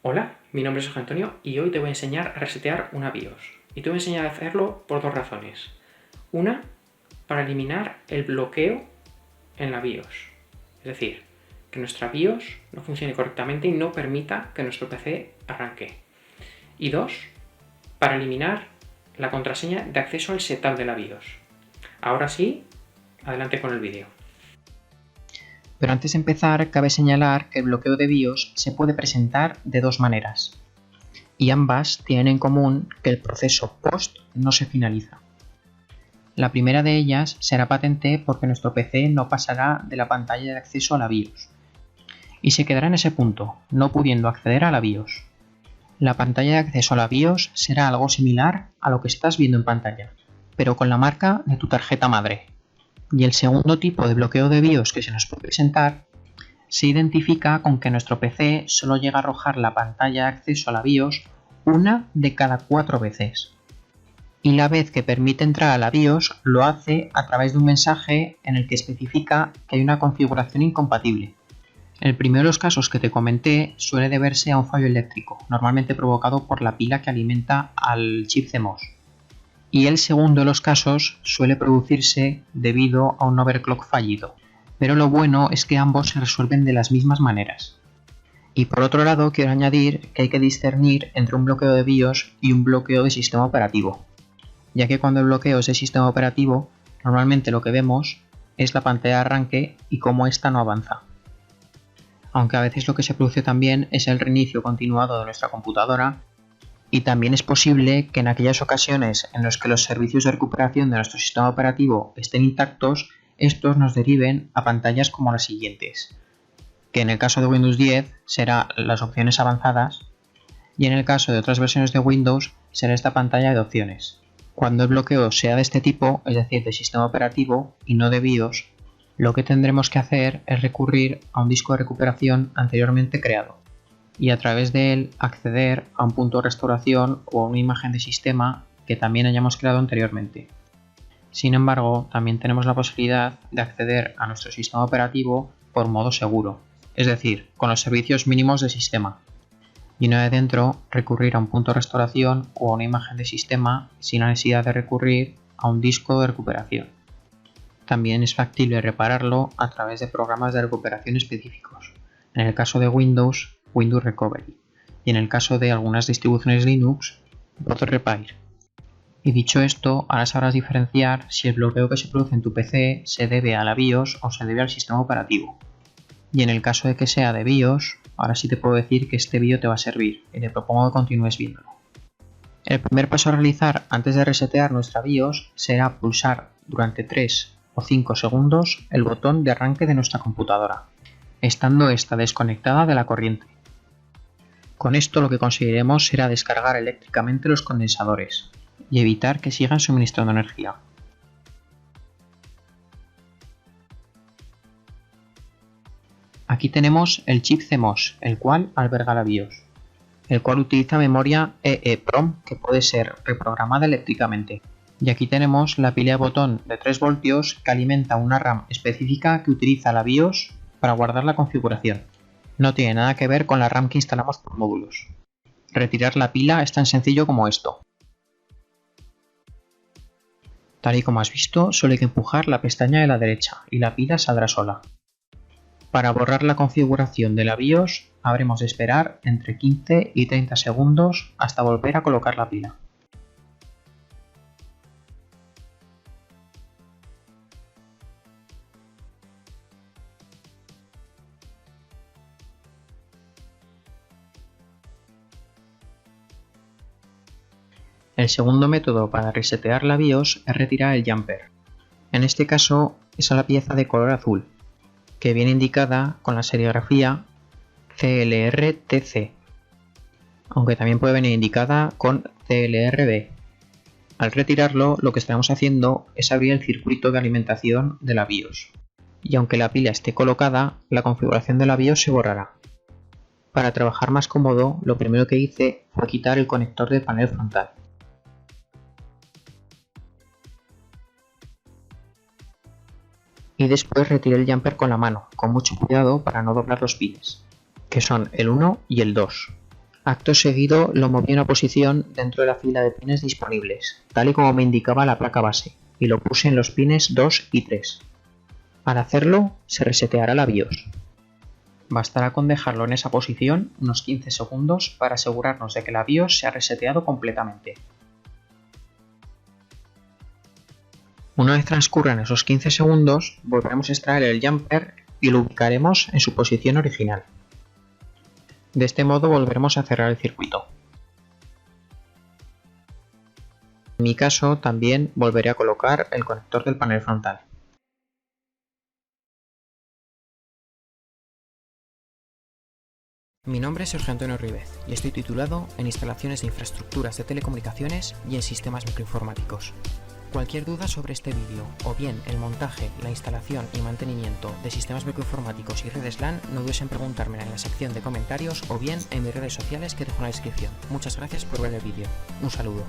Hola, mi nombre es José Antonio y hoy te voy a enseñar a resetear una BIOS. Y te voy a enseñar a hacerlo por dos razones. Una, para eliminar el bloqueo en la BIOS. Es decir, que nuestra BIOS no funcione correctamente y no permita que nuestro PC arranque. Y dos, para eliminar la contraseña de acceso al setup de la BIOS. Ahora sí, adelante con el vídeo. Pero antes de empezar, cabe señalar que el bloqueo de BIOS se puede presentar de dos maneras, y ambas tienen en común que el proceso POST no se finaliza. La primera de ellas será patente porque nuestro PC no pasará de la pantalla de acceso a la BIOS, y se quedará en ese punto, no pudiendo acceder a la BIOS. La pantalla de acceso a la BIOS será algo similar a lo que estás viendo en pantalla, pero con la marca de tu tarjeta madre. Y el segundo tipo de bloqueo de BIOS que se nos puede presentar se identifica con que nuestro PC solo llega a arrojar la pantalla de acceso a la BIOS una de cada 4 veces. Y la vez que permite entrar a la BIOS lo hace a través de un mensaje en el que especifica que hay una configuración incompatible. El primero de los casos que te comenté suele deberse a un fallo eléctrico, normalmente provocado por la pila que alimenta al chip CMOS. Y el segundo de los casos suele producirse debido a un overclock fallido. Pero lo bueno es que ambos se resuelven de las mismas maneras. Y por otro lado, quiero añadir que hay que discernir entre un bloqueo de BIOS y un bloqueo de sistema operativo, ya que cuando el bloqueo es de sistema operativo, normalmente lo que vemos es la pantalla de arranque y cómo ésta no avanza. Aunque a veces lo que se produce también es el reinicio continuado de nuestra computadora, y también es posible que en aquellas ocasiones en las que los servicios de recuperación de nuestro sistema operativo estén intactos, estos nos deriven a pantallas como las siguientes, que en el caso de Windows 10 será las opciones avanzadas y en el caso de otras versiones de Windows será esta pantalla de opciones. Cuando el bloqueo sea de este tipo, es decir, de sistema operativo y no de BIOS, lo que tendremos que hacer es recurrir a un disco de recuperación anteriormente creado y a través de él acceder a un punto de restauración o a una imagen de sistema que también hayamos creado anteriormente. Sin embargo, también tenemos la posibilidad de acceder a nuestro sistema operativo por modo seguro, es decir, con los servicios mínimos de sistema, y una vez dentro recurrir a un punto de restauración o a una imagen de sistema sin la necesidad de recurrir a un disco de recuperación. También es factible repararlo a través de programas de recuperación específicos. En el caso de Windows, Windows Recovery, y en el caso de algunas distribuciones Linux, Boot Repair. Y dicho esto, ahora sabrás diferenciar si el bloqueo que se produce en tu PC se debe a la BIOS o se debe al sistema operativo. Y en el caso de que sea de BIOS, ahora sí te puedo decir que este vídeo te va a servir y te propongo que continúes viéndolo. El primer paso a realizar antes de resetear nuestra BIOS será pulsar durante 3 o 5 segundos el botón de arranque de nuestra computadora, estando esta desconectada de la corriente. Con esto lo que conseguiremos será descargar eléctricamente los condensadores y evitar que sigan suministrando energía. Aquí tenemos el chip CMOS, el cual alberga la BIOS, el cual utiliza memoria EEPROM que puede ser reprogramada eléctricamente. Y aquí tenemos la pila de botón de 3 voltios que alimenta una RAM específica que utiliza la BIOS para guardar la configuración. No tiene nada que ver con la RAM que instalamos por módulos. Retirar la pila es tan sencillo como esto. Tal y como has visto, solo hay que empujar la pestaña de la derecha y la pila saldrá sola. Para borrar la configuración de la BIOS, habremos de esperar entre 15 y 30 segundos hasta volver a colocar la pila. El segundo método para resetear la BIOS es retirar el jumper. En este caso es a la pieza de color azul, que viene indicada con la serigrafía CLR-TC, aunque también puede venir indicada con CLR-B. Al retirarlo, lo que estaremos haciendo es abrir el circuito de alimentación de la BIOS, y aunque la pila esté colocada, la configuración de la BIOS se borrará. Para trabajar más cómodo, lo primero que hice fue quitar el conector del panel frontal. Y después retiré el jumper con la mano, con mucho cuidado para no doblar los pines, que son el 1 y el 2. Acto seguido lo moví a una posición dentro de la fila de pines disponibles, tal y como me indicaba la placa base, y lo puse en los pines 2 y 3. Al hacerlo, se reseteará la BIOS. Bastará con dejarlo en esa posición unos 15 segundos para asegurarnos de que la BIOS se ha reseteado completamente. Una vez transcurran esos 15 segundos, volveremos a extraer el jumper y lo ubicaremos en su posición original. De este modo volveremos a cerrar el circuito. En mi caso también volveré a colocar el conector del panel frontal. Mi nombre es Sergio Antonio Ribez y estoy titulado en Instalaciones de Infraestructuras de Telecomunicaciones y en Sistemas Microinformáticos. Cualquier duda sobre este vídeo o bien el montaje, la instalación y mantenimiento de sistemas microinformáticos y redes LAN, no dudes en preguntármela en la sección de comentarios o bien en mis redes sociales que dejo en la descripción. Muchas gracias por ver el vídeo. Un saludo.